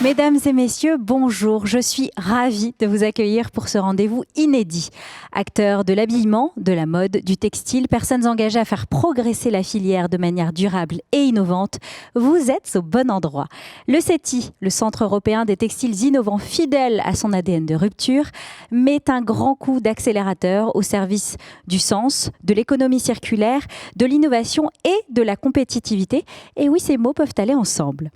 Mesdames et messieurs, bonjour. Je suis ravie de vous accueillir pour ce rendez-vous inédit. Acteurs de l'habillement, de la mode, du textile, personnes engagées à faire progresser la filière de manière durable et innovante, vous êtes au bon endroit. Le CETI, le Centre européen des textiles innovants fidèle à son ADN de rupture, met un grand coup d'accélérateur au service du sens, de l'économie circulaire, de l'innovation et de la compétitivité. Et oui, ces mots peuvent aller ensemble.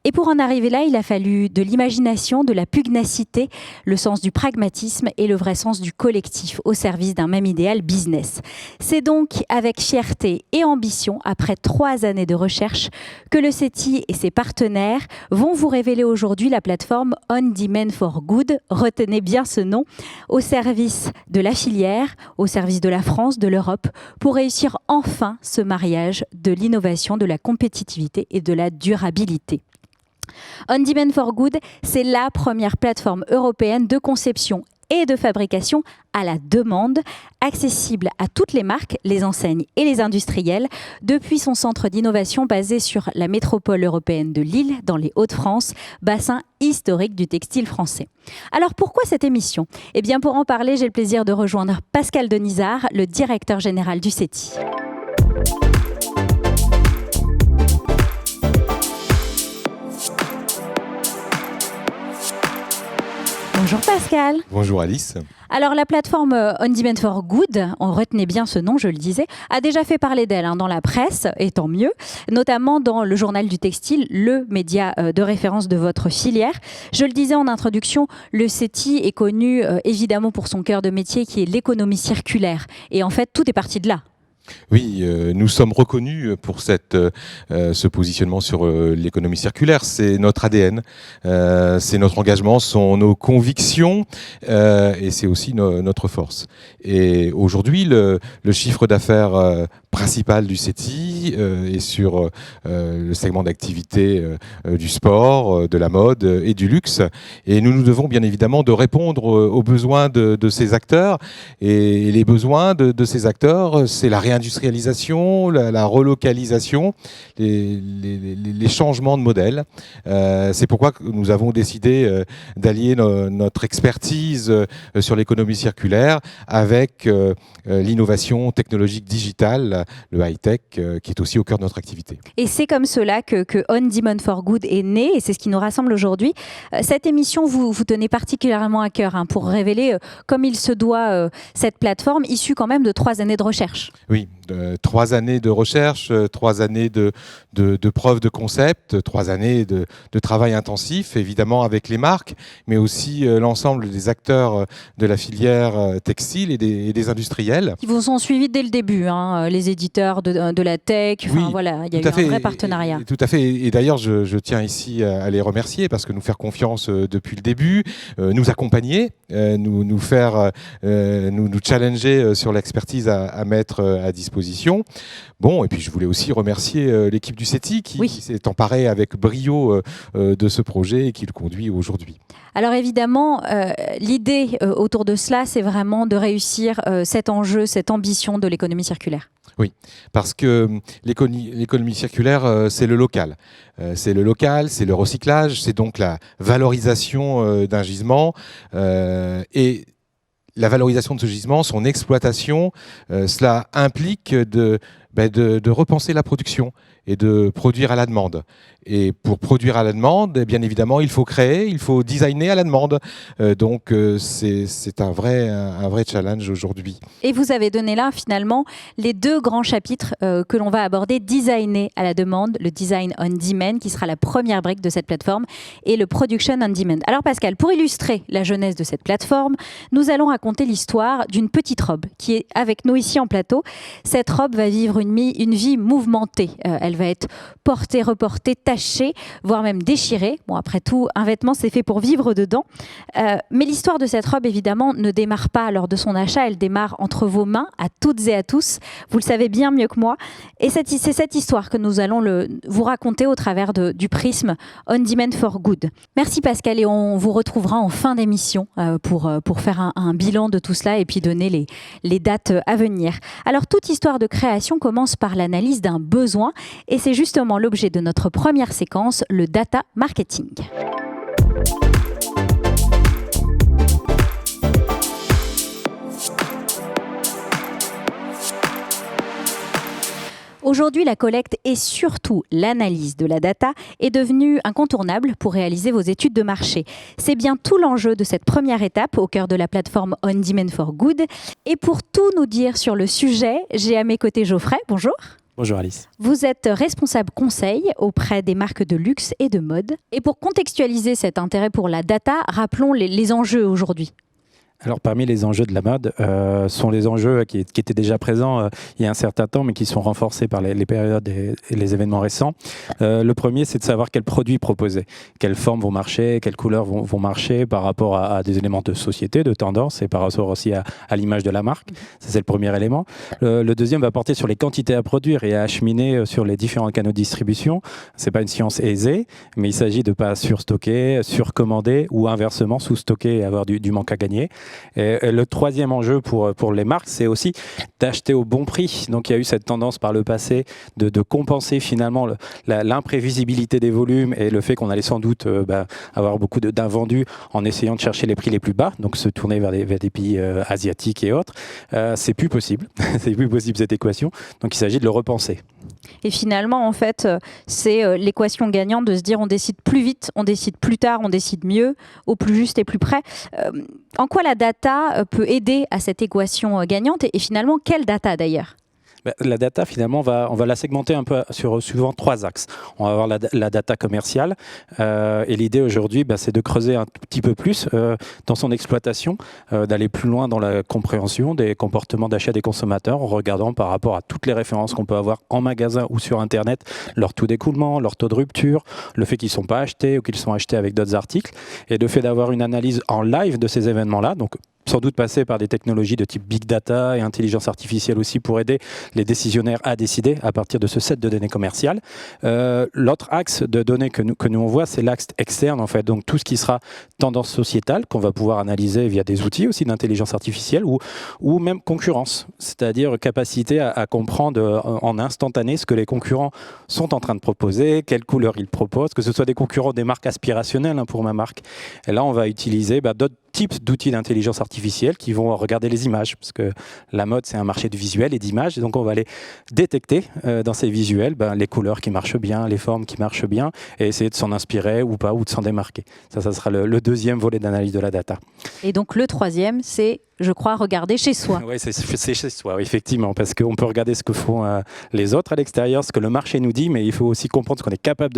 Et pour en arriver là, il a fallu de l'imagination, de la pugnacité, le sens du pragmatisme et le vrai sens du collectif au service d'un même idéal business. C'est donc avec fierté et ambition, après 3 années de recherche, que le CETI et ses partenaires vont vous révéler aujourd'hui la plateforme On Demand for Good, retenez bien ce nom, au service de la filière, au service de la France, de l'Europe, pour réussir enfin ce mariage de l'innovation, de la compétitivité et de la durabilité. On Demand for Good, c'est la première plateforme européenne de conception et de fabrication à la demande, accessible à toutes les marques, les enseignes et les industriels, depuis son centre d'innovation basé sur la métropole européenne de Lille, dans les Hauts-de-France, bassin historique du textile français. Alors pourquoi cette émission ? Eh bien pour en parler, j'ai le plaisir de rejoindre Pascal Denizard, le directeur général du CETI. Bonjour Pascal. Bonjour Alice. Alors la plateforme On Demand for Good, on retenait bien ce nom, je le disais, a déjà fait parler d'elle dans la presse, et tant mieux, notamment dans le Journal du Textile, le média de référence de votre filière. Je le disais en introduction, le CETI est connu évidemment pour son cœur de métier qui est l'économie circulaire. Et en fait, tout est parti de là. Oui, nous sommes reconnus pour ce positionnement sur l'économie circulaire. C'est notre ADN, c'est notre engagement, sont nos convictions et c'est aussi notre force. Et aujourd'hui, le chiffre d'affaires principal du CETI est sur le segment d'activité du sport, de la mode et du luxe. Et nous devons bien évidemment de répondre aux besoins de ces acteurs. Et les besoins de ces acteurs, c'est la réindustrialisation, la relocalisation, les changements de modèle. C'est pourquoi nous avons décidé d'allier notre expertise sur l'économie circulaire avec l'innovation technologique digitale, le high-tech, qui est aussi au cœur de notre activité. Et c'est comme cela que On Demand for Good est né, et c'est ce qui nous rassemble aujourd'hui. Cette émission, vous tenez particulièrement à cœur pour révéler, comme il se doit, cette plateforme issue quand même de 3 années de recherche. Oui, 3 années de recherche, 3 années de preuves de concept, 3 années de travail intensif, évidemment avec les marques, mais aussi l'ensemble des acteurs de la filière textile et des industriels. Qui vous ont suivi dès le début, les éditeurs de la tech, oui, voilà, il y a eu un vrai partenariat. Tout à fait, et d'ailleurs je tiens ici à les remercier parce que nous faire confiance depuis le début, nous accompagner, nous challenger sur l'expertise à mettre à disposition. Bon, et puis je voulais aussi remercier l'équipe du CETI qui s'est emparée avec brio de ce projet et qui le conduit aujourd'hui. Alors évidemment, l'idée autour de cela, c'est vraiment de réussir cet enjeu, cette ambition de l'économie circulaire. Oui, parce que l'économie circulaire, c'est le local. C'est le local, c'est le recyclage, c'est donc la valorisation d'un gisement et la valorisation de ce gisement, son exploitation, cela implique de repenser la production et de produire à la demande. Et pour produire à la demande, bien évidemment, il faut créer, il faut designer à la demande. Donc c'est un vrai challenge aujourd'hui. Et vous avez donné là finalement les 2 grands chapitres que l'on va aborder, designer à la demande, le design on demand qui sera la première brique de cette plateforme, et le production on demand. Alors Pascal, pour illustrer la jeunesse de cette plateforme, nous allons raconter l'histoire d'une petite robe qui est avec nous ici en plateau. Cette robe va vivre vivre une vie mouvementée. Elle va être portée, reportée, tachée, voire même déchirée. Bon, après tout, un vêtement, c'est fait pour vivre dedans. Mais l'histoire de cette robe, évidemment, ne démarre pas lors de son achat. Elle démarre entre vos mains, à toutes et à tous. Vous le savez bien mieux que moi. Et c'est cette histoire que nous allons vous raconter au travers du prisme On Demand for Good. Merci Pascal, et on vous retrouvera en fin d'émission pour faire un bilan de tout cela et puis donner les dates à venir. Alors, toute histoire de création commence par l'analyse d'un besoin, et c'est justement l'objet de notre première séquence, le data marketing. Aujourd'hui, la collecte et surtout l'analyse de la data est devenue incontournable pour réaliser vos études de marché. C'est bien tout l'enjeu de cette première étape au cœur de la plateforme On Demand for Good. Et pour tout nous dire sur le sujet, j'ai à mes côtés Geoffrey. Bonjour. Bonjour Alice. Vous êtes responsable conseil auprès des marques de luxe et de mode. Et pour contextualiser cet intérêt pour la data, rappelons les enjeux aujourd'hui. Alors parmi les enjeux de la mode sont les enjeux qui étaient déjà présents il y a un certain temps, mais qui sont renforcés par les périodes et les événements récents. Le premier, c'est de savoir quels produits proposer, quelles formes vont marcher, quelles couleurs vont marcher par rapport à des éléments de société, de tendance, et par rapport aussi à l'image de la marque. Ça, c'est le premier élément. Le deuxième va porter sur les quantités à produire et à acheminer sur les différents canaux de distribution. C'est pas une science aisée, mais il s'agit de ne pas surstocker, surcommander ou inversement sous-stocker et avoir du manque à gagner. Et le troisième enjeu pour les marques, c'est aussi d'acheter au bon prix. Donc il y a eu cette tendance par le passé de compenser finalement l'imprévisibilité des volumes et le fait qu'on allait sans doute avoir beaucoup d'invendus en essayant de chercher les prix les plus bas, donc se tourner vers des pays asiatiques et autres. C'est plus possible. C'est plus possible cette équation. Donc il s'agit de le repenser. Et finalement, en fait, c'est l'équation gagnante de se dire on décide plus vite, on décide plus tard, on décide mieux, au plus juste et plus près. En quoi la data peut aider à cette équation gagnante, et finalement, quelle data d'ailleurs ? La data, finalement, on va la segmenter un peu sur suivant trois axes. On va avoir la data commerciale. Et l'idée aujourd'hui, c'est de creuser un tout petit peu plus dans son exploitation, d'aller plus loin dans la compréhension des comportements d'achat des consommateurs en regardant par rapport à toutes les références qu'on peut avoir en magasin ou sur Internet, leur taux d'écoulement, leur taux de rupture, le fait qu'ils ne sont pas achetés ou qu'ils sont achetés avec d'autres articles, et le fait d'avoir une analyse en live de ces événements-là. Donc, sans doute passer par des technologies de type big data et intelligence artificielle aussi pour aider les décisionnaires à décider à partir de ce set de données commerciales. L'autre axe de données que nous on voit, c'est l'axe externe en fait, donc tout ce qui sera tendance sociétale qu'on va pouvoir analyser via des outils aussi d'intelligence artificielle ou même concurrence, c'est-à-dire capacité à comprendre en instantané ce que les concurrents sont en train de proposer, quelles couleurs ils proposent, que ce soit des concurrents des marques aspirationnelles pour ma marque. Et là, on va utiliser d'autres types d'outils d'intelligence artificielle qui vont regarder les images, parce que la mode, c'est un marché de visuels et d'images, et donc on va aller détecter dans ces visuels les couleurs qui marchent bien, les formes qui marchent bien, et essayer de s'en inspirer ou pas, ou de s'en démarquer. Ça sera le deuxième volet d'analyse de la data. Et donc le troisième, c'est, je crois, regarder chez soi. Oui, c'est chez soi, oui, effectivement, parce qu'on peut regarder ce que font les autres à l'extérieur, ce que le marché nous dit, mais il faut aussi comprendre ce qu'on est capable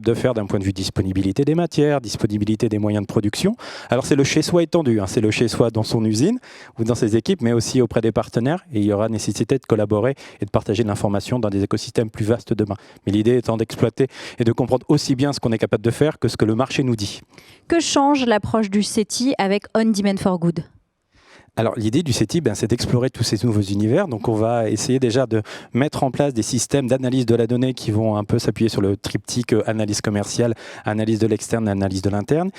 de faire, d'un point de vue disponibilité des matières, disponibilité des moyens de production. Alors c'est le chez-soi étendu, c'est le chez-soi dans son usine ou dans ses équipes, mais aussi auprès des partenaires, et il y aura nécessité de collaborer et de partager de l'information dans des écosystèmes plus vastes demain. Mais l'idée étant d'exploiter et de comprendre aussi bien ce qu'on est capable de faire que ce que le marché nous dit. Que change l'approche du CETI avec On Demand for Good ? Alors l'idée du CETI, c'est d'explorer tous ces nouveaux univers. Donc on va essayer déjà de mettre en place des systèmes d'analyse de la donnée qui vont un peu s'appuyer sur le triptyque analyse commerciale, analyse de l'externe, analyse de l'interne.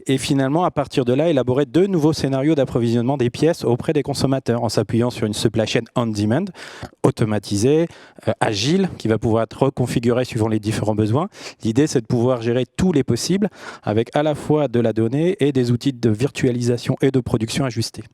Et finalement, à partir de là, élaborer 2 nouveaux scénarios d'approvisionnement des pièces auprès des consommateurs en s'appuyant sur une supply chain on demand, automatisée, agile, qui va pouvoir être reconfigurée suivant les différents besoins. L'idée, c'est de pouvoir gérer tous les possibles avec à la fois de la donnée et des outils de virtualisation et de production ajustés.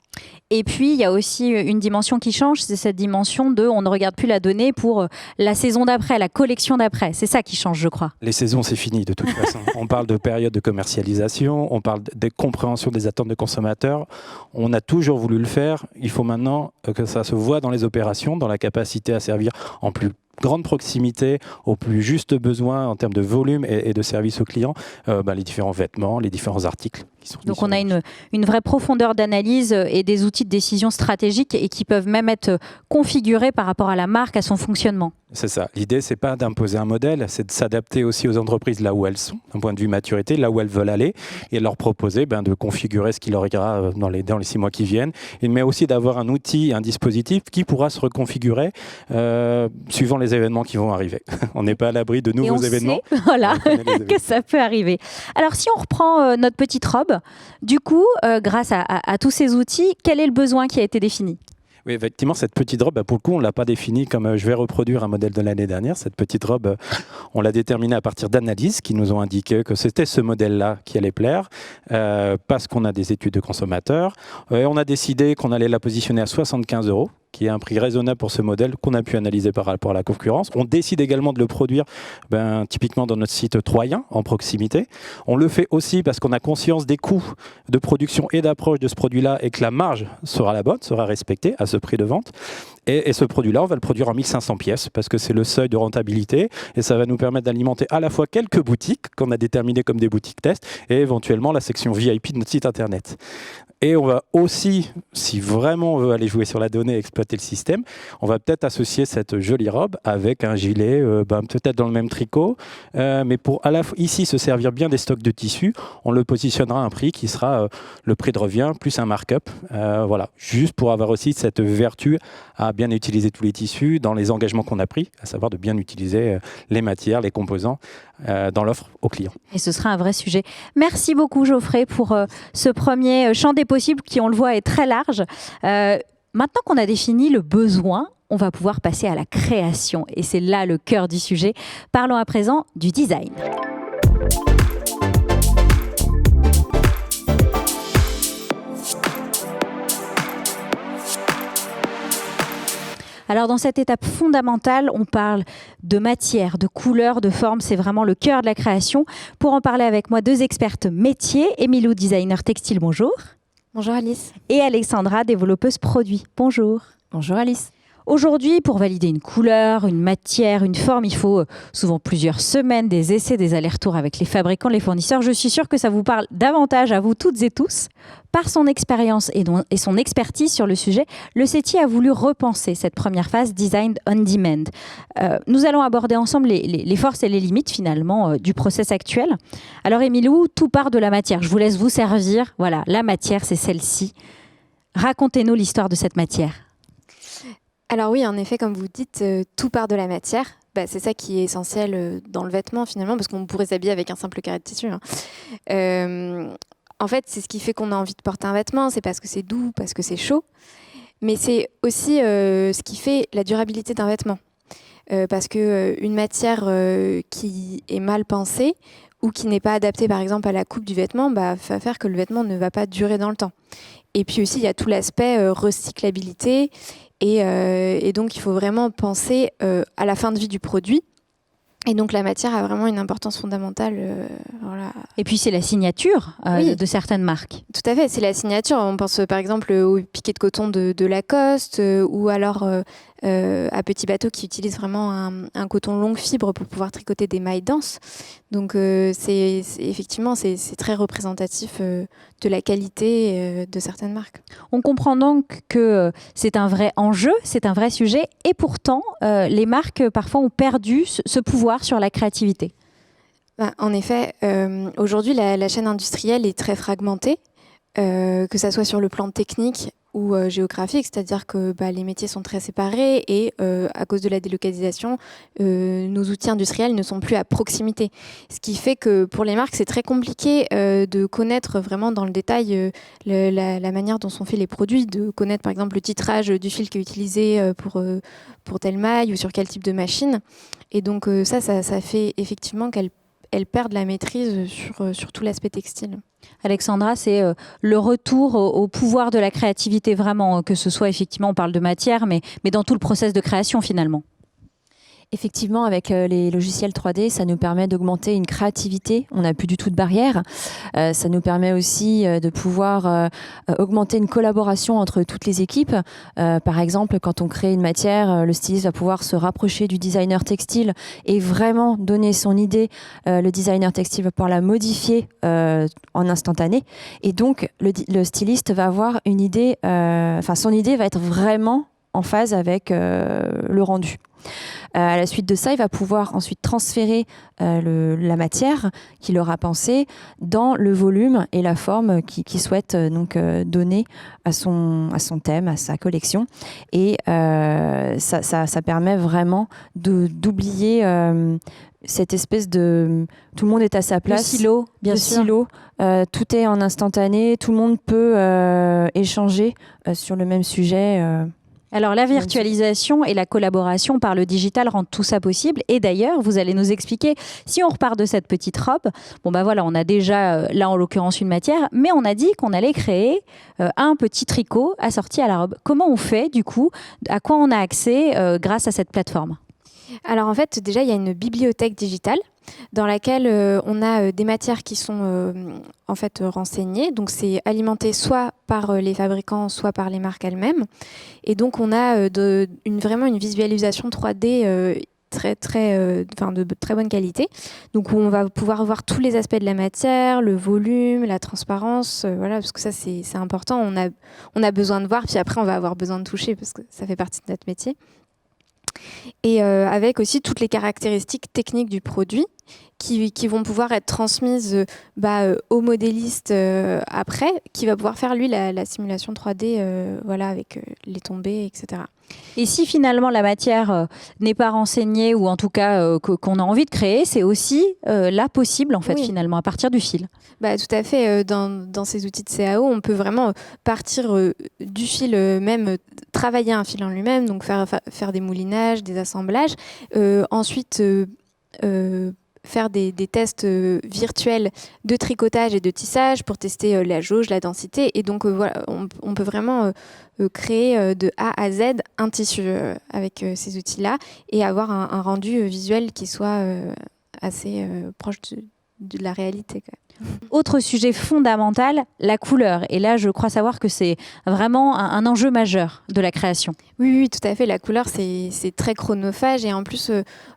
Et puis, il y a aussi une dimension qui change, c'est cette dimension de on ne regarde plus la donnée pour la saison d'après, la collection d'après. C'est ça qui change, je crois. Les saisons, c'est fini de toute façon. On parle de période de commercialisation, on parle de compréhension des attentes de consommateurs. On a toujours voulu le faire. Il faut maintenant que ça se voit dans les opérations, dans la capacité à servir en plus grande proximité, au plus juste besoin en termes de volume et de service aux clients, les différents vêtements, les différents articles. Donc on a une vraie profondeur d'analyse et des outils de décision stratégique et qui peuvent même être configurés par rapport à la marque, à son fonctionnement. C'est ça. L'idée, c'est pas d'imposer un modèle, c'est de s'adapter aussi aux entreprises là où elles sont, d'un point de vue maturité, là où elles veulent aller, et leur proposer de configurer ce qui leur ira dans les 6 mois qui viennent, mais aussi d'avoir un outil, un dispositif qui pourra se reconfigurer suivant les événements qui vont arriver. On n'est pas à l'abri de nouveaux événements. Sait, voilà, que ça peut arriver. Alors si on reprend notre petite robe, du coup, grâce à tous ces outils, quel est le besoin qui a été défini ? Oui, effectivement, cette petite robe, pour le coup, on ne l'a pas définie comme je vais reproduire un modèle de l'année dernière. Cette petite robe, on l'a déterminée à partir d'analyses qui nous ont indiqué que c'était ce modèle-là qui allait plaire, parce qu'on a des études de consommateurs. On a décidé qu'on allait la positionner à 75 €, qui est un prix raisonnable pour ce modèle qu'on a pu analyser par rapport à la concurrence. On décide également de le produire typiquement dans notre site troyen, en proximité. On le fait aussi parce qu'on a conscience des coûts de production et d'approche de ce produit-là et que la marge sera la bonne, sera respectée à ce prix de vente. Et ce produit-là, on va le produire en 1500 pièces parce que c'est le seuil de rentabilité et ça va nous permettre d'alimenter à la fois quelques boutiques qu'on a déterminées comme des boutiques test et éventuellement la section VIP de notre site internet. Et on va aussi, si vraiment on veut aller jouer sur la donnée et exploiter le système, on va peut-être associer cette jolie robe avec un gilet, peut-être dans le même tricot, mais pour à la fois ici se servir bien des stocks de tissus, on le positionnera à un prix qui sera le prix de revient plus un markup. Voilà, juste pour avoir aussi cette vertu à bien utiliser tous les tissus dans les engagements qu'on a pris, à savoir de bien utiliser les matières, les composants dans l'offre aux clients. Et ce sera un vrai sujet. Merci beaucoup Geoffrey pour ce premier champ des possibles qui, on le voit, est très large. Maintenant qu'on a défini le besoin, on va pouvoir passer à la création. Et c'est là le cœur du sujet. Parlons à présent du design. Alors dans cette étape fondamentale, on parle de matière, de couleur, de forme, c'est vraiment le cœur de la création. Pour en parler avec moi, 2 expertes métiers, Emilou, designer textile, bonjour. Bonjour Alice. Et Alexandra, développeuse produit, bonjour. Bonjour Alice. Aujourd'hui, pour valider une couleur, une matière, une forme, il faut souvent plusieurs semaines, des essais, des allers-retours avec les fabricants, les fournisseurs. Je suis sûre que ça vous parle davantage à vous toutes et tous. Par son expérience et son expertise sur le sujet, le CETI a voulu repenser cette première phase Design on Demand. Nous allons aborder ensemble les forces et les limites finalement du process actuel. Alors Emilou, tout part de la matière. Je vous laisse vous servir. Voilà, la matière, c'est celle-ci. Racontez-nous l'histoire de cette matière. Alors oui, en effet, comme vous dites, tout part de la matière. C'est ça qui est essentiel dans le vêtement finalement, parce qu'on pourrait s'habiller avec un simple carré de tissu. En fait, c'est ce qui fait qu'on a envie de porter un vêtement, c'est parce que c'est doux, parce que c'est chaud. Mais c'est aussi ce qui fait la durabilité d'un vêtement. Parce qu'une matière qui est mal pensée ou qui n'est pas adaptée par exemple à la coupe du vêtement, va faire que le vêtement ne va pas durer dans le temps. Et puis aussi, il y a tout l'aspect recyclabilité. Et donc, il faut vraiment penser à la fin de vie du produit. Et donc, la matière a vraiment une importance fondamentale. Voilà. Et puis, c'est la signature oui. de certaines marques. Tout à fait, c'est la signature. On pense par exemple au piqué de coton de Lacoste ou alors à Petit Bateau qui utilise vraiment un coton longue fibre pour pouvoir tricoter des mailles denses. Donc, effectivement, c'est très représentatif de la qualité de certaines marques. On comprend donc que c'est un vrai enjeu, c'est un vrai sujet. Et pourtant, les marques, parfois, ont perdu ce pouvoir sur la créativité. En effet, aujourd'hui, la chaîne industrielle est très fragmentée, que ça soit sur le plan technique ou géographique, c'est-à-dire que les métiers sont très séparés et à cause de la délocalisation, nos outils industriels ne sont plus à proximité. Ce qui fait que pour les marques, c'est très compliqué de connaître vraiment dans le détail la manière dont sont faits les produits, de connaître par exemple le titrage du fil qui est utilisé pour telle maille ou sur quel type de machine. Et donc ça fait effectivement qu'elles perdent la maîtrise sur tout l'aspect textile. Alexandra, c'est le retour au pouvoir de la créativité vraiment, que ce soit effectivement, on parle de matière, mais dans tout le process de création finalement. Effectivement, avec les logiciels 3D, ça nous permet d'augmenter une créativité. On n'a plus du tout de barrière. Ça nous permet aussi de pouvoir augmenter une collaboration entre toutes les équipes. Par exemple, quand on crée une matière, le styliste va pouvoir se rapprocher du designer textile et vraiment donner son idée. Le designer textile va pouvoir la modifier en instantané. Et donc, le styliste va avoir une idée, son idée va être vraiment en phase avec le rendu. À la suite de ça, il va pouvoir ensuite transférer la matière qu'il aura pensée dans le volume et la forme qu'il souhaite donner à son thème, à sa collection. Et ça permet vraiment d'oublier cette espèce de... Tout le monde est à sa place. Le silo, bien sûr. Silo. Tout est en instantané. Tout le monde peut échanger sur le même sujet. Alors la virtualisation et la collaboration par le digital rendent tout ça possible. Et d'ailleurs, vous allez nous expliquer, si on repart de cette petite robe, bon bah voilà, on a déjà là en l'occurrence une matière, mais on a dit qu'on allait créer un petit tricot assorti à la robe. Comment on fait du coup? À quoi on a accès grâce à cette plateforme? Alors en fait, déjà, il y a une bibliothèque digitale dans laquelle on a des matières qui sont en fait renseignées. Donc c'est alimenté soit par les fabricants, soit par les marques elles-mêmes. Et donc on a vraiment une visualisation 3D de très bonne qualité. Donc on va pouvoir voir tous les aspects de la matière, le volume, la transparence, voilà, parce que ça c'est important. On a besoin de voir, puis après on va avoir besoin de toucher parce que ça fait partie de notre métier. Et avec aussi toutes les caractéristiques techniques du produit qui vont pouvoir être transmises au modéliste après, qui va pouvoir faire lui la simulation 3D voilà, avec les tombées, etc. Et si finalement la matière n'est pas renseignée ou en tout cas qu'on a envie de créer, c'est aussi là possible en fait finalement à partir du fil. Bah, tout à fait. Dans ces outils de CAO, on peut vraiment partir du fil même, travailler un fil en lui-même, donc faire des moulinages, des assemblages. Ensuite, faire des tests virtuels de tricotage et de tissage pour tester la jauge, la densité. Et donc, voilà, on peut vraiment créer de A à Z un tissu avec ces outils-là et avoir un rendu visuel qui soit assez proche de la réalité, quoi. Autre sujet fondamental, la couleur. Et là, je crois savoir que c'est vraiment un enjeu majeur de la création. Oui, tout à fait. La couleur, c'est très chronophage. Et en plus,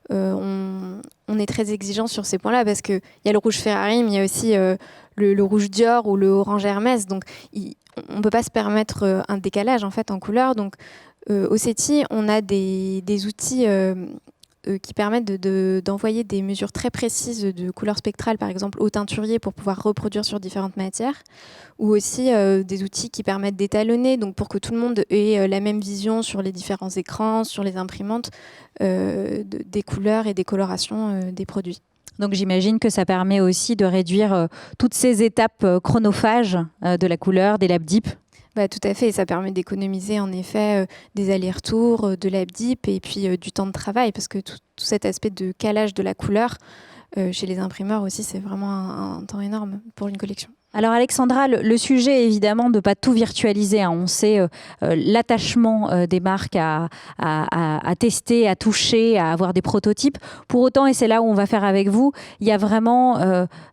on est très exigeant sur ces points-là parce qu'il y a le rouge Ferrari, mais il y a aussi le rouge Dior ou le orange Hermès. Donc, on ne peut pas se permettre un décalage en fait, en couleur. Donc, au CETI, on a des outils qui permettent d'envoyer des mesures très précises de couleur spectrale, par exemple au teinturier, pour pouvoir reproduire sur différentes matières, ou aussi des outils qui permettent d'étalonner, donc pour que tout le monde ait la même vision sur les différents écrans, sur les imprimantes, des couleurs et des colorations des produits. Donc j'imagine que ça permet aussi de réduire toutes ces étapes chronophages de la couleur, des lab deep. Bah, tout à fait, ça permet d'économiser en effet des allers-retours, de l'abdip et puis du temps de travail, parce que tout cet aspect de calage de la couleur chez les imprimeurs aussi, c'est vraiment un temps énorme pour une collection. Alors Alexandra, le sujet est évidemment de ne pas tout virtualiser, hein. On sait l'attachement des marques à tester, à toucher, à avoir des prototypes. Pour autant, et c'est là où on va faire avec vous, il y a vraiment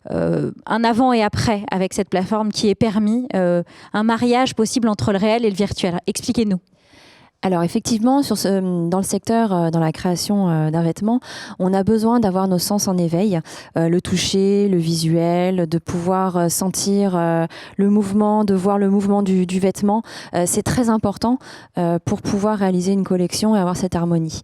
un avant et après avec cette plateforme qui est permis, un mariage possible entre le réel et le virtuel. Expliquez-nous. Alors effectivement, dans le secteur, dans la création d'un vêtement, on a besoin d'avoir nos sens en éveil, le toucher, le visuel, de pouvoir sentir le mouvement, de voir le mouvement du vêtement. C'est très important pour pouvoir réaliser une collection et avoir cette harmonie.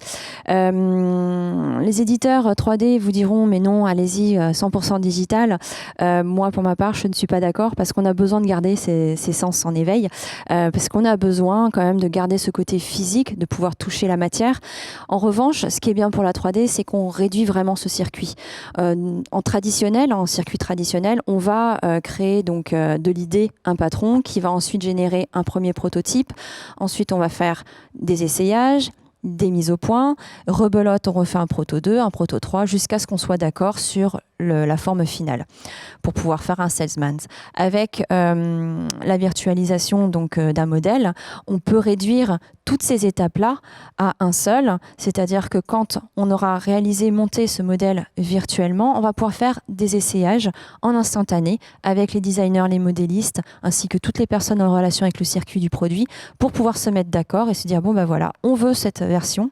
Les éditeurs 3D vous diront mais non, allez-y, 100% digital. Moi, pour ma part, je ne suis pas d'accord parce qu'on a besoin de garder ces sens en éveil, parce qu'on a besoin quand même de garder ce côté physique, de pouvoir toucher la matière. En revanche, ce qui est bien pour la 3D, c'est qu'on réduit vraiment ce circuit. En circuit traditionnel, on va créer donc de l'idée un patron qui va ensuite générer un premier prototype. Ensuite, on va faire des essayages, des mises au point, rebelote, on refait un proto 2, un proto 3, jusqu'à ce qu'on soit d'accord sur la forme finale pour pouvoir faire un salesman. Avec la virtualisation donc d'un modèle, on peut réduire toutes ces étapes-là à un seul, c'est-à-dire que quand on aura réalisé, monté ce modèle virtuellement, on va pouvoir faire des essayages en instantané avec les designers, les modélistes, ainsi que toutes les personnes en relation avec le circuit du produit, pour pouvoir se mettre d'accord et se dire, bon ben voilà, on veut cette version,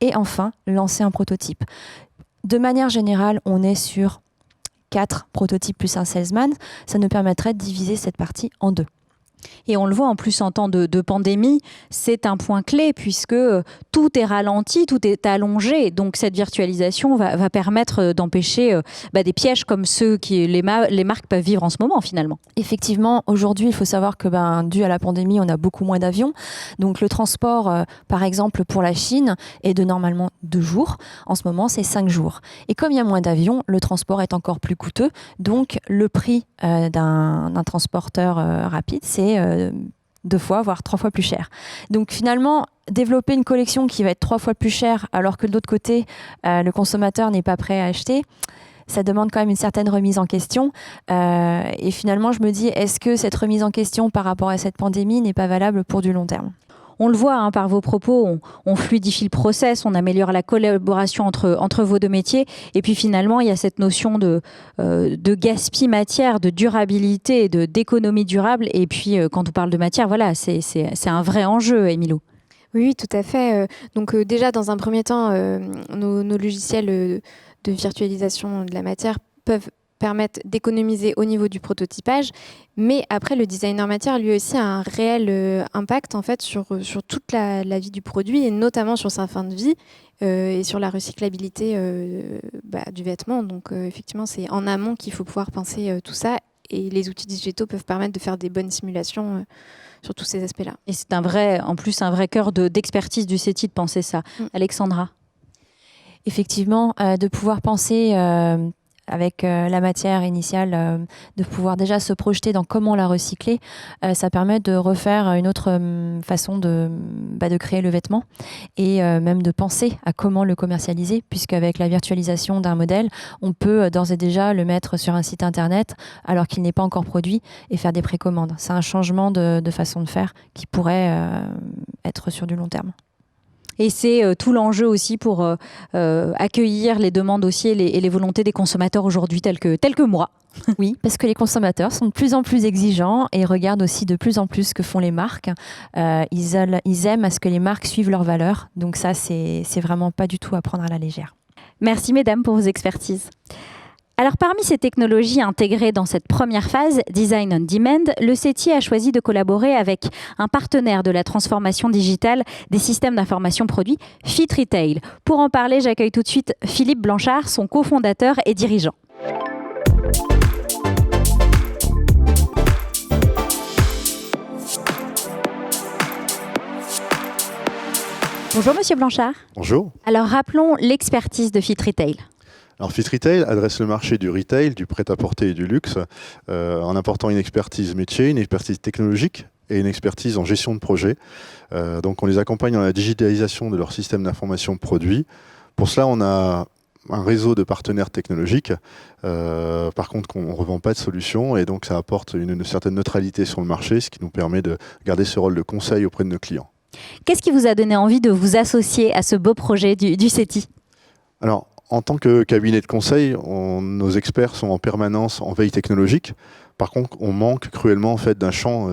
et enfin lancer un prototype. De manière générale, on est sur 4 prototypes plus un salesman, ça nous permettrait de diviser cette partie en 2. Et on le voit en plus en temps de pandémie, c'est un point clé puisque tout est ralenti, tout est allongé. Donc cette virtualisation va permettre d'empêcher des pièges comme ceux que les marques peuvent vivre en ce moment finalement. Effectivement, aujourd'hui, il faut savoir que dû à la pandémie, on a beaucoup moins d'avions. Donc le transport, par exemple, pour la Chine, est de normalement 2 jours. En ce moment, c'est 5 jours. Et comme il y a moins d'avions, le transport est encore plus coûteux. Donc le prix d'un transporteur rapide, c'est 2 fois, voire 3 fois plus cher. Donc finalement, développer une collection qui va être 3 fois plus chère, alors que de l'autre côté, le consommateur n'est pas prêt à acheter, ça demande quand même une certaine remise en question. Et finalement, je me dis, est-ce que cette remise en question par rapport à cette pandémie n'est pas valable pour du long terme ? On le voit par vos propos, on fluidifie le process, on améliore la collaboration entre vos 2 métiers. Et puis finalement, il y a cette notion de gaspille matière, de durabilité, d'économie durable. Et puis quand on parle de matière, voilà, c'est un vrai enjeu, Émilou. Oui, tout à fait. Donc déjà, dans un premier temps, nos logiciels de virtualisation de la matière peuvent permettre d'économiser au niveau du prototypage, mais après le designer matière lui aussi a un réel impact en fait sur toute la vie du produit et notamment sur sa fin de vie et sur la recyclabilité du vêtement. Donc effectivement, c'est en amont qu'il faut pouvoir penser tout ça, et les outils digitaux peuvent permettre de faire des bonnes simulations sur tous ces aspects-là. Et c'est en plus un vrai cœur d'expertise du CETI de penser ça. Alexandra. Effectivement, de pouvoir penser avec la matière initiale, de pouvoir déjà se projeter dans comment la recycler, ça permet de refaire une autre façon de créer le vêtement et même de penser à comment le commercialiser, puisqu'avec la virtualisation d'un modèle, on peut d'ores et déjà le mettre sur un site internet alors qu'il n'est pas encore produit et faire des précommandes. C'est un changement de façon de faire qui pourrait être sur du long terme. Et c'est tout l'enjeu aussi pour accueillir les demandes aussi et les volontés des consommateurs aujourd'hui, tels que moi. Oui, parce que les consommateurs sont de plus en plus exigeants et regardent aussi de plus en plus ce que font les marques. Ils aiment à ce que les marques suivent leurs valeurs. Donc ça, c'est vraiment pas du tout à prendre à la légère. Merci mesdames pour vos expertises. Alors parmi ces technologies intégrées dans cette première phase, Design on Demand, le CETI a choisi de collaborer avec un partenaire de la transformation digitale des systèmes d'information produits, Fit Retail. Pour en parler, j'accueille tout de suite Philippe Blanchard, son cofondateur et dirigeant. Bonjour Monsieur Blanchard. Bonjour. Alors rappelons l'expertise de Fit Retail. Alors Fit Retail adresse le marché du retail, du prêt-à-porter et du luxe en apportant une expertise métier, une expertise technologique et une expertise en gestion de projet. Donc on les accompagne dans la digitalisation de leur système d'information produit. Pour cela, on a un réseau de partenaires technologiques. Par contre, on ne revend pas de solutions et donc ça apporte une certaine neutralité sur le marché, ce qui nous permet de garder ce rôle de conseil auprès de nos clients. Qu'est-ce qui vous a donné envie de vous associer à ce beau projet du CETI ? Alors, en tant que cabinet de conseil, nos experts sont en permanence en veille technologique. Par contre, on manque cruellement en fait, d'un champ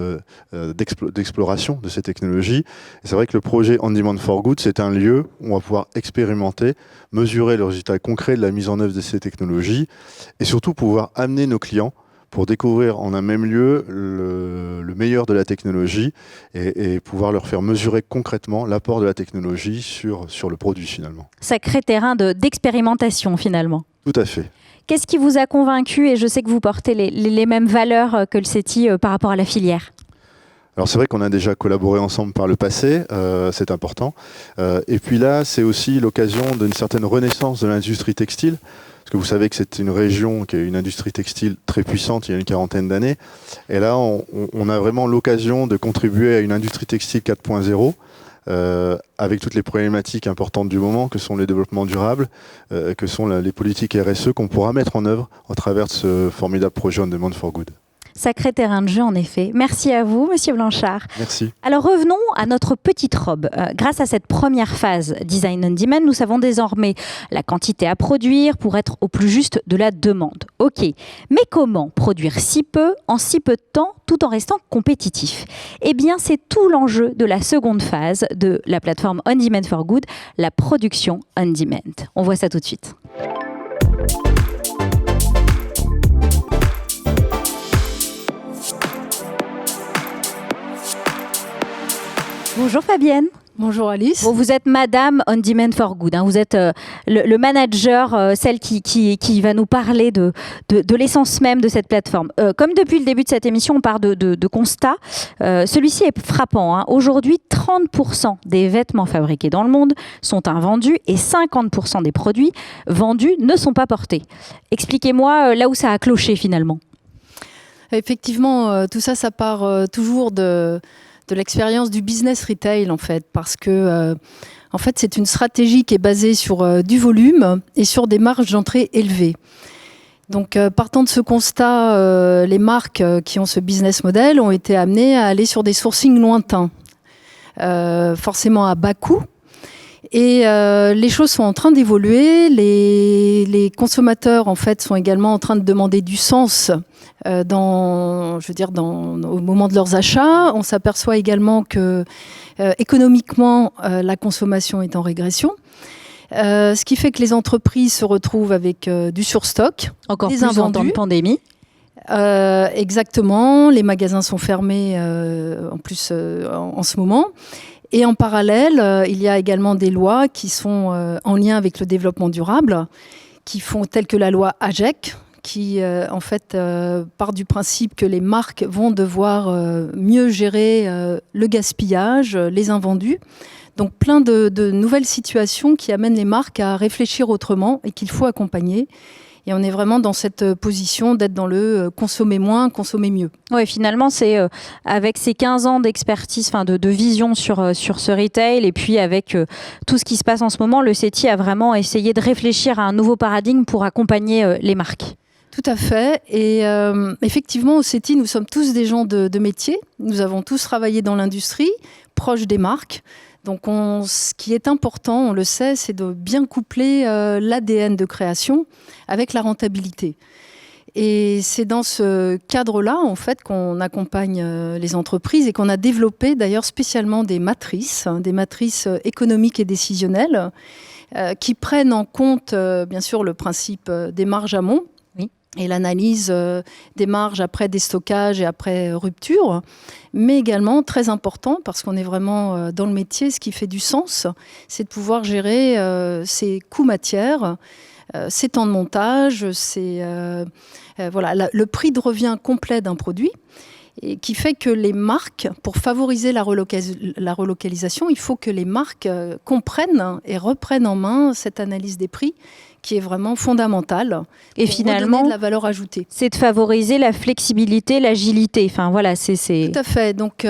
d'exploration de ces technologies. Et c'est vrai que le projet On Demand for Good, c'est un lieu où on va pouvoir expérimenter, mesurer le résultat concret de la mise en œuvre de ces technologies et surtout pouvoir amener nos clients pour découvrir en un même lieu le meilleur de la technologie et pouvoir leur faire mesurer concrètement l'apport de la technologie sur le produit finalement. Sacré terrain d'expérimentation finalement. Tout à fait. Qu'est-ce qui vous a convaincu, et je sais que vous portez les mêmes valeurs que le CETI par rapport à la filière ? Alors c'est vrai qu'on a déjà collaboré ensemble par le passé, c'est important. Et puis là, c'est aussi l'occasion d'une certaine renaissance de l'industrie textile. Parce que vous savez que c'est une région qui a une industrie textile très puissante il y a une quarantaine d'années. Et là, on a vraiment l'occasion de contribuer à une industrie textile 4.0 avec toutes les problématiques importantes du moment, que sont les développements durables, que sont les politiques RSE qu'on pourra mettre en œuvre à travers de ce formidable projet On Demand for Good. Sacré terrain de jeu, en effet. Merci à vous, Monsieur Blanchard. Merci. Alors revenons à notre petite robe. Grâce à cette première phase Design on Demand, nous savons désormais la quantité à produire pour être au plus juste de la demande. Ok, mais comment produire si peu en si peu de temps tout en restant compétitif? Eh bien, c'est tout l'enjeu de la seconde phase de la plateforme On Demand for Good, la production on demand. On voit ça tout de suite. Bonjour Fabienne. Bonjour Alice. Bon, vous êtes Madame On Demand for Good. Vous êtes le manager, celle qui va nous parler de l'essence même de cette plateforme. Comme depuis le début de cette émission, on part de constats. Celui-ci est frappant. Aujourd'hui, 30% des vêtements fabriqués dans le monde sont invendus et 50% des produits vendus ne sont pas portés. Expliquez-moi là où ça a cloché finalement. Effectivement, tout ça, ça part toujours de l'expérience du business retail en fait, parce que en fait c'est une stratégie qui est basée sur du volume et sur des marges d'entrée élevées. Donc partant de ce constat, les marques qui ont ce business model ont été amenées à aller sur des sourcings lointains, forcément à bas coût. Et les choses sont en train d'évoluer. Les consommateurs en fait sont également en train de demander du sens au moment de leurs achats. On s'aperçoit également que économiquement la consommation est en régression. Ce qui fait que les entreprises se retrouvent avec du surstock, encore des plus invendus. en temps de pandémie. Exactement. Les magasins sont fermés en plus en ce moment. Et en parallèle, il y a également des lois qui sont en lien avec le développement durable, telles que la loi AGEC, qui en fait part du principe que les marques vont devoir mieux gérer le gaspillage, les invendus. Donc plein de nouvelles situations qui amènent les marques à réfléchir autrement et qu'il faut accompagner. Et on est vraiment dans cette position d'être dans le consommer moins, consommer mieux. Oui, finalement, c'est avec ces 15 ans d'expertise, de vision sur ce retail, et puis avec tout ce qui se passe en ce moment, le CETI a vraiment essayé de réfléchir à un nouveau paradigme pour accompagner les marques. Tout à fait. Et effectivement, au CETI, nous sommes tous des gens de métier. Nous avons tous travaillé dans l'industrie, proches des marques. Donc ce qui est important, on le sait, c'est de bien coupler l'ADN de création avec la rentabilité. Et c'est dans ce cadre-là, en fait, qu'on accompagne les entreprises et qu'on a développé d'ailleurs spécialement des matrices économiques et décisionnelles qui prennent en compte, bien sûr, le principe des marges amont. Et l'analyse des marges après déstockage et après rupture, mais également très important parce qu'on est vraiment dans le métier, ce qui fait du sens, c'est de pouvoir gérer ses coûts matières, ses temps de montage, le prix de revient complet d'un produit. Et qui fait que les marques, pour favoriser la relocalisation, il faut que les marques comprennent et reprennent en main cette analyse des prix qui est vraiment fondamentale. Et finalement, de la valeur ajoutée. C'est de favoriser la flexibilité, l'agilité. Tout à fait. Donc,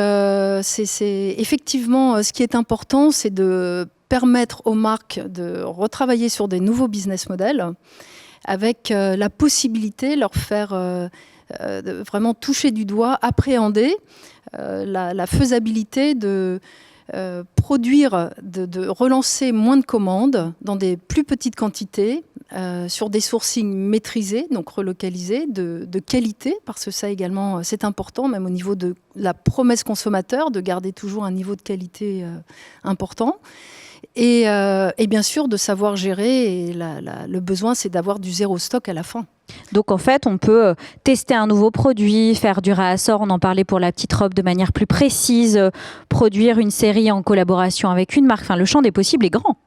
c'est effectivement ce qui est important, c'est de permettre aux marques de retravailler sur des nouveaux business models avec la possibilité de leur faire de vraiment toucher du doigt, appréhender la faisabilité de produire, de relancer moins de commandes dans des plus petites quantités, sur des sourcings maîtrisés, donc relocalisés, de qualité, parce que ça également c'est important, même au niveau de la promesse consommateur, de garder toujours un niveau de qualité important. Et bien sûr, de savoir gérer. Et le besoin, c'est d'avoir du zéro stock à la fin. Donc en fait, on peut tester un nouveau produit, faire du réassort, on en parlait pour la petite robe de manière plus précise, produire une série en collaboration avec une marque. Enfin, le champ des possibles est grand.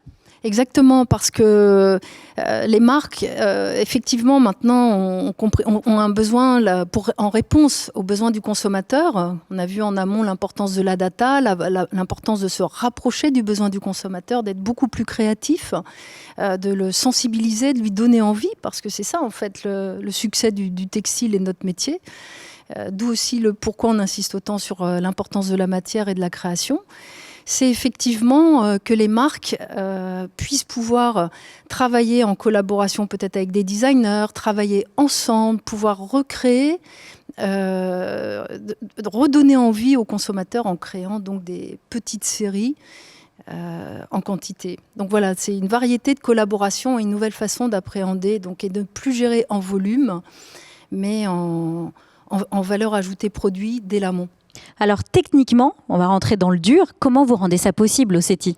Exactement, parce que les marques, effectivement, maintenant, ont un besoin en réponse aux besoins du consommateur. On a vu en amont l'importance de la data, l'importance de se rapprocher du besoin du consommateur, d'être beaucoup plus créatif, de le sensibiliser, de lui donner envie, parce que c'est ça, en fait, le succès du textile et de notre métier. D'où aussi pourquoi on insiste autant sur l'importance de la matière et de la création. c'est effectivement que les marques puissent pouvoir travailler en collaboration peut-être avec des designers, travailler ensemble, pouvoir recréer, redonner envie aux consommateurs en créant donc des petites séries en quantité. Donc voilà, c'est une variété de collaboration et une nouvelle façon d'appréhender donc, et de ne plus gérer en volume, mais en valeur ajoutée produit dès l'amont. Alors techniquement, on va rentrer dans le dur. Comment vous rendez ça possible au CETI ?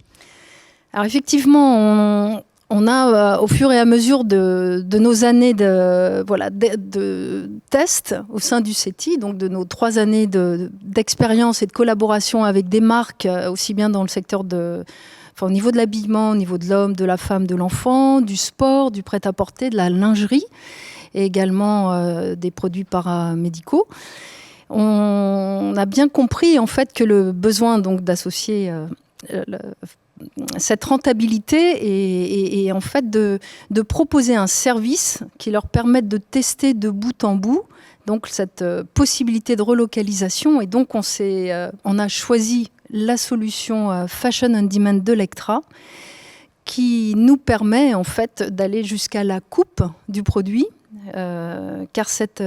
Alors effectivement, on a, au fur et à mesure de nos années de tests au sein du CETI, donc de nos 3 années d'expérience et de collaboration avec des marques, aussi bien dans le secteur au niveau de l'habillement, au niveau de l'homme, de la femme, de l'enfant, du sport, du prêt-à-porter, de la lingerie, et également des produits paramédicaux. On a bien compris en fait que le besoin donc d'associer cette rentabilité et en fait de proposer un service qui leur permette de tester de bout en bout donc cette possibilité de relocalisation, et donc on a choisi la solution Fashion on Demand d'Electra qui nous permet en fait d'aller jusqu'à la coupe du produit. Car cette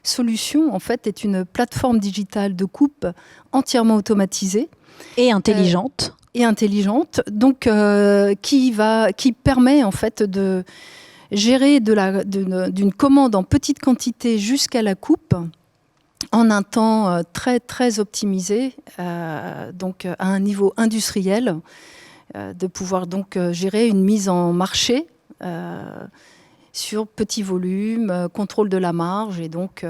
solution en fait est une plateforme digitale de coupe entièrement automatisée et intelligente. Donc qui permet en fait de gérer d'une commande en petite quantité jusqu'à la coupe en un temps très très optimisé, donc à un niveau industriel, de pouvoir donc gérer une mise en marché sur petit volume, contrôle de la marge et donc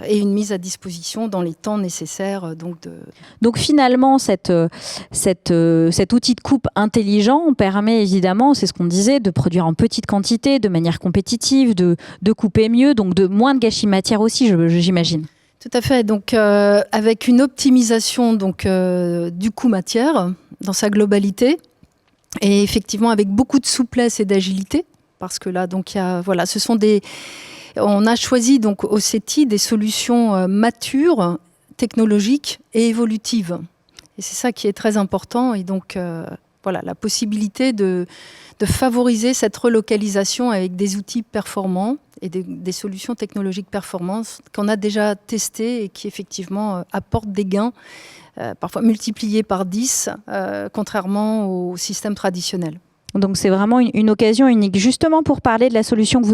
et une mise à disposition dans les temps nécessaires. Donc finalement, cet outil de coupe intelligent permet évidemment, c'est ce qu'on disait, de produire en petite quantité, de manière compétitive, de couper mieux, donc de moins de gâchis matière aussi, j'imagine. Tout à fait. Donc avec une optimisation donc du coût matière dans sa globalité, et effectivement avec beaucoup de souplesse et d'agilité. Parce que là, donc, on a choisi donc au CETI des solutions matures, technologiques et évolutives. Et c'est ça qui est très important. Et donc, la possibilité de favoriser cette relocalisation avec des outils performants et des solutions technologiques performantes qu'on a déjà testées et qui effectivement apportent des gains, parfois multipliés par 10, contrairement au système traditionnel. Donc c'est vraiment une occasion unique. Justement pour parler de la solution que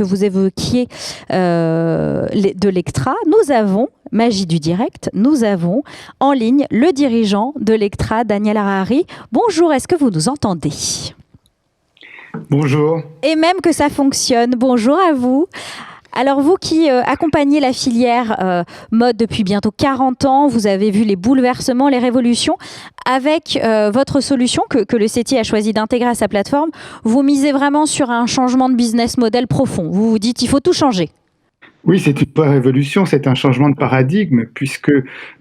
vous évoquiez de Lectra, nous avons, magie du direct, nous avons en ligne le dirigeant de Lectra, Daniel Harari. Bonjour, est-ce que vous nous entendez ? Bonjour. Et même que ça fonctionne, bonjour à vous. Alors vous qui accompagnez la filière mode depuis bientôt 40 ans, vous avez vu les bouleversements, les révolutions. Avec votre solution que le CETI a choisi d'intégrer à sa plateforme, vous misez vraiment sur un changement de business model profond. Vous vous dites il faut tout changer. Oui, c'est une vraie révolution, c'est un changement de paradigme puisque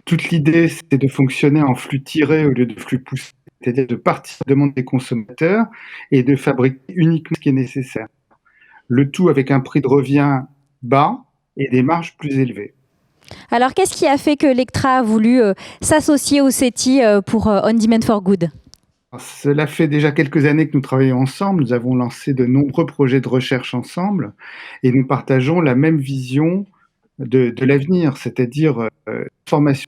toute l'idée c'est de fonctionner en flux tiré au lieu de flux poussé, c'est-à-dire de partir de la demande des consommateurs et de fabriquer uniquement ce qui est nécessaire. Le tout avec un prix de revient bas et des marges plus élevées. Alors, qu'est-ce qui a fait que Lectra a voulu s'associer au CETI pour On Demand for Good ? Cela fait déjà quelques années que nous travaillons ensemble. Nous avons lancé de nombreux projets de recherche ensemble et nous partageons la même vision de l'avenir, c'est-à-dire une formation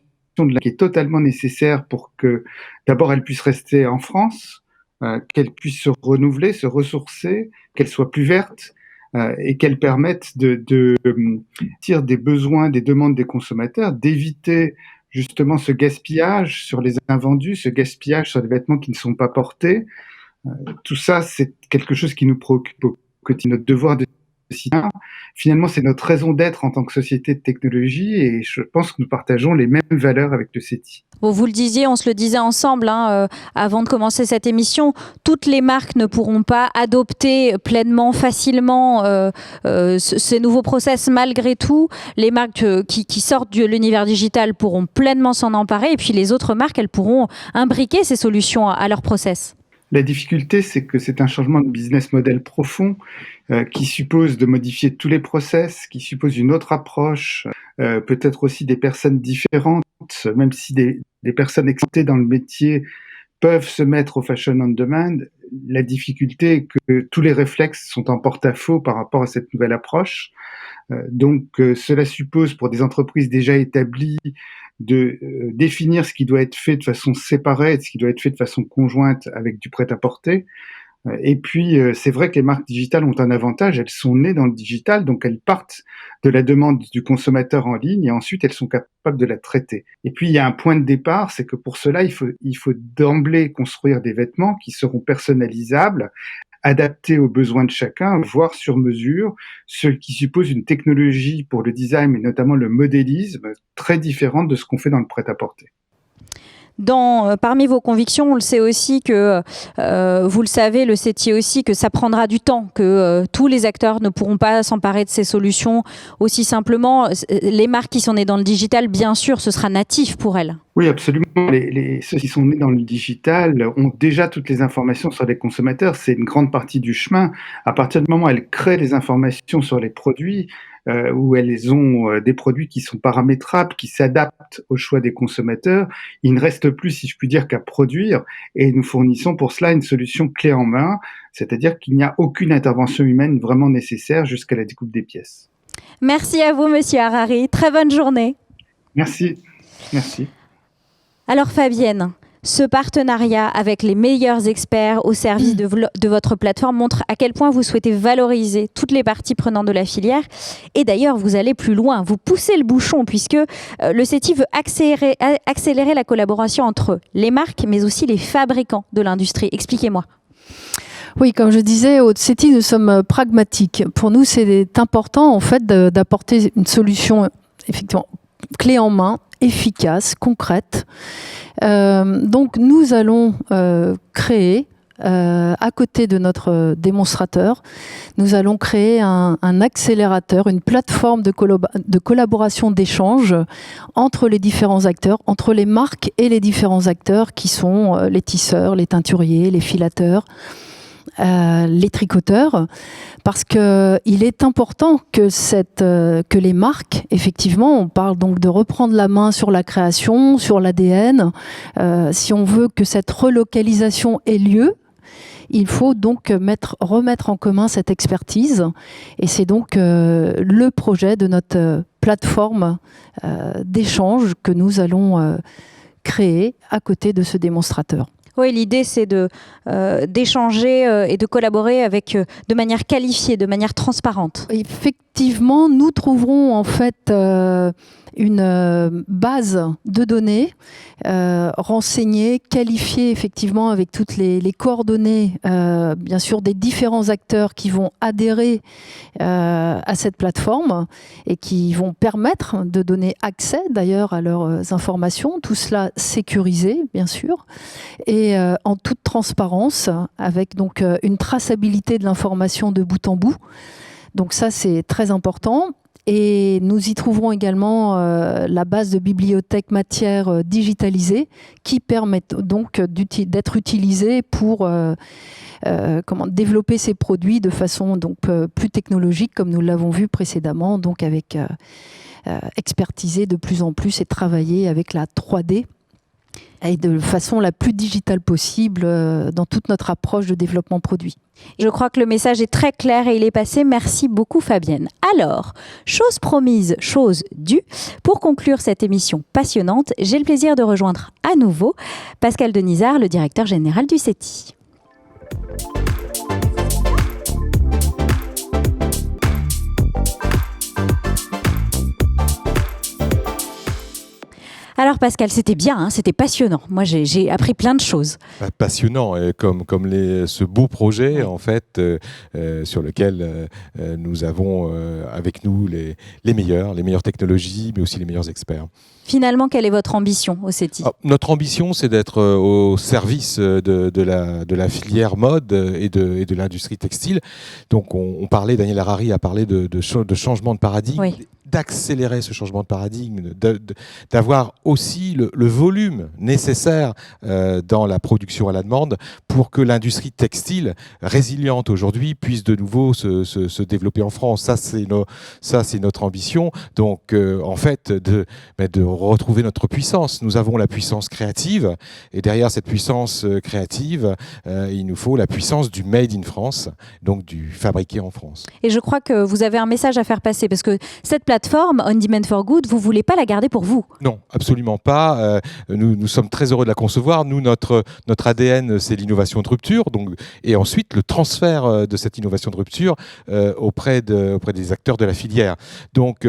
qui est totalement nécessaire pour que, d'abord, elle puisse rester en France, qu'elle puisse se renouveler, se ressourcer, qu'elle soit plus verte, et qu'elles permettent de tirer des besoins, des demandes des consommateurs, d'éviter justement ce gaspillage sur les invendus, ce gaspillage sur les vêtements qui ne sont pas portés. Tout ça, c'est quelque chose qui nous préoccupe au quotidien, notre devoir de citoyen. Finalement, c'est notre raison d'être en tant que société de technologie et je pense que nous partageons les mêmes valeurs avec le CETI. Bon, vous le disiez, on se le disait ensemble avant de commencer cette émission, toutes les marques ne pourront pas adopter pleinement, facilement ces nouveaux process malgré tout. Les marques qui sortent de l'univers digital pourront pleinement s'en emparer et puis les autres marques, elles pourront imbriquer ces solutions à leur process. La difficulté, c'est que c'est un changement de business model profond qui suppose de modifier tous les process, qui suppose une autre approche, peut-être aussi des personnes différentes même si des personnes expérimentées dans le métier peuvent se mettre au fashion on demand, la difficulté est que tous les réflexes sont en porte-à-faux par rapport à cette nouvelle approche. Donc, cela suppose pour des entreprises déjà établies de définir ce qui doit être fait de façon séparée et ce qui doit être fait de façon conjointe avec du prêt-à-porter. Et puis, c'est vrai que les marques digitales ont un avantage, elles sont nées dans le digital, donc elles partent de la demande du consommateur en ligne et ensuite elles sont capables de la traiter. Et puis, il y a un point de départ, c'est que pour cela, il faut d'emblée construire des vêtements qui seront personnalisables, adaptés aux besoins de chacun, voire sur mesure, ce qui suppose une technologie pour le design, mais notamment le modélisme, très différente de ce qu'on fait dans le prêt-à-porter. Parmi vos convictions, on le sait aussi que, vous le savez, le CETI aussi, que ça prendra du temps, que tous les acteurs ne pourront pas s'emparer de ces solutions aussi simplement. Les marques qui sont nées dans le digital, bien sûr, ce sera natif pour elles. Oui, absolument. Ceux qui sont nés dans le digital ont déjà toutes les informations sur les consommateurs. C'est une grande partie du chemin. À partir du moment où elles créent des informations sur les produits, où elles ont des produits qui sont paramétrables, qui s'adaptent aux choix des consommateurs, il ne reste plus, si je puis dire, qu'à produire. Et nous fournissons pour cela une solution clé en main, c'est-à-dire qu'il n'y a aucune intervention humaine vraiment nécessaire jusqu'à la découpe des pièces. Merci à vous, Monsieur Harari. Très bonne journée. Merci. Merci. Alors Fabienne, ce partenariat avec les meilleurs experts au service de votre plateforme montre à quel point vous souhaitez valoriser toutes les parties prenantes de la filière. Et d'ailleurs, vous allez plus loin, vous poussez le bouchon puisque le CETI veut accélérer la collaboration entre les marques, mais aussi les fabricants de l'industrie. Expliquez-moi. Oui, comme je disais, au CETI, nous sommes pragmatiques. Pour nous, c'est important en fait d'apporter une solution effectivement clé en main, efficace, concrète. Donc nous allons créer, à côté de notre démonstrateur, nous allons créer un accélérateur, une plateforme de collaboration, d'échange entre les différents acteurs, entre les marques et les différents acteurs qui sont les tisseurs, les teinturiers, les filateurs, les tricoteurs, parce que il est important que les marques, effectivement, on parle donc de reprendre la main sur la création, sur l'ADN. Si on veut que cette relocalisation ait lieu, il faut donc remettre en commun cette expertise, et c'est donc le projet de notre plateforme d'échange que nous allons créer à côté de ce démonstrateur. Oui, l'idée, c'est d'échanger et de collaborer de manière qualifiée, de manière transparente. Effectivement, nous trouverons en fait une base de données renseignées, qualifiées effectivement avec toutes les coordonnées, bien sûr, des différents acteurs qui vont adhérer à cette plateforme et qui vont permettre de donner accès d'ailleurs à leurs informations, tout cela sécurisé, bien sûr, et en toute transparence, avec donc une traçabilité de l'information de bout en bout. Donc ça, c'est très important. Et nous y trouverons également la base de bibliothèque matière digitalisée qui permettent donc d'être utilisée pour développer ces produits de façon donc plus technologique, comme nous l'avons vu précédemment, donc avec expertiser de plus en plus et travailler avec la 3D et de façon la plus digitale possible dans toute notre approche de développement produit. Je crois que le message est très clair et il est passé. Merci beaucoup Fabienne. Alors, chose promise, chose due. Pour conclure cette émission passionnante, j'ai le plaisir de rejoindre à nouveau Pascal Denizard, le directeur général du CETI. Alors Pascal, c'était bien, hein, c'était passionnant. Moi, j'ai appris plein de choses. Passionnant, comme ce beau projet en fait sur lequel nous avons avec nous les meilleures technologies, mais aussi les meilleurs experts. Finalement, quelle est votre ambition au CETI ? Notre ambition, c'est d'être au service de la filière mode et de l'industrie textile. Donc, on parlait, Daniel Harari a parlé de changement de paradigme. Oui. d'accélérer ce changement de paradigme, d'avoir aussi le volume nécessaire dans la production à la demande pour que l'industrie textile, résiliente aujourd'hui, puisse de nouveau se développer en France. Ça, c'est notre ambition. Donc, en fait, de retrouver notre puissance. Nous avons la puissance créative, et derrière cette puissance créative, il nous faut la puissance du Made in France, donc du fabriqué en France. Et je crois que vous avez un message à faire passer, parce que cette plateforme, On Demand for Good, vous ne voulez pas la garder pour vous? Non, absolument pas. Nous sommes très heureux de la concevoir. Nous, notre ADN, c'est l'innovation de rupture, donc, et ensuite le transfert de cette innovation de rupture auprès des acteurs de la filière. Donc,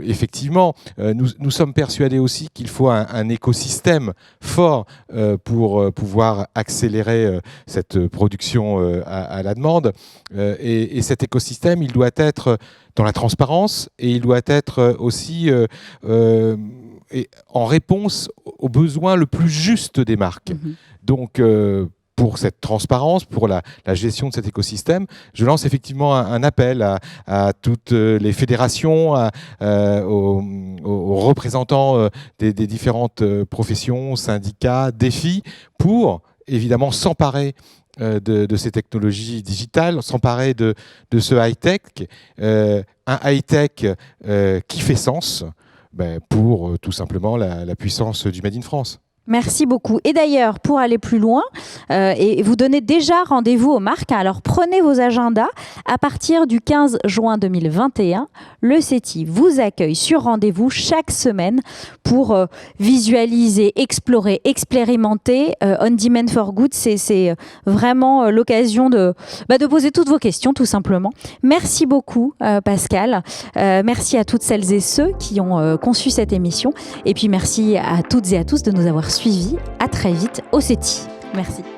effectivement, nous sommes persuadés aussi qu'il faut un écosystème fort pour pouvoir accélérer cette production à la demande. Et cet écosystème, il doit être dans la transparence, et il doit être aussi en réponse aux besoins le plus juste des marques. Donc, pour cette transparence, pour la gestion de cet écosystème, je lance effectivement un appel à toutes les fédérations, aux représentants des différentes professions, syndicats, défis, pour évidemment s'emparer de ces technologies digitales, s'emparer de ce high-tech, un high-tech qui fait sens pour tout simplement la puissance du Made in France. Merci beaucoup. Et d'ailleurs, pour aller plus loin, et vous donnez déjà rendez-vous aux marques, alors prenez vos agendas. À partir du 15 juin 2021, le CETI vous accueille sur rendez-vous chaque semaine pour visualiser, explorer, expérimenter. On Demand for Good, c'est vraiment l'occasion de poser toutes vos questions, tout simplement. Merci beaucoup, Pascal. Merci à toutes celles et ceux qui ont conçu cette émission. Et puis merci à toutes et à tous de nous avoir suivis. À très vite au CETI. Merci.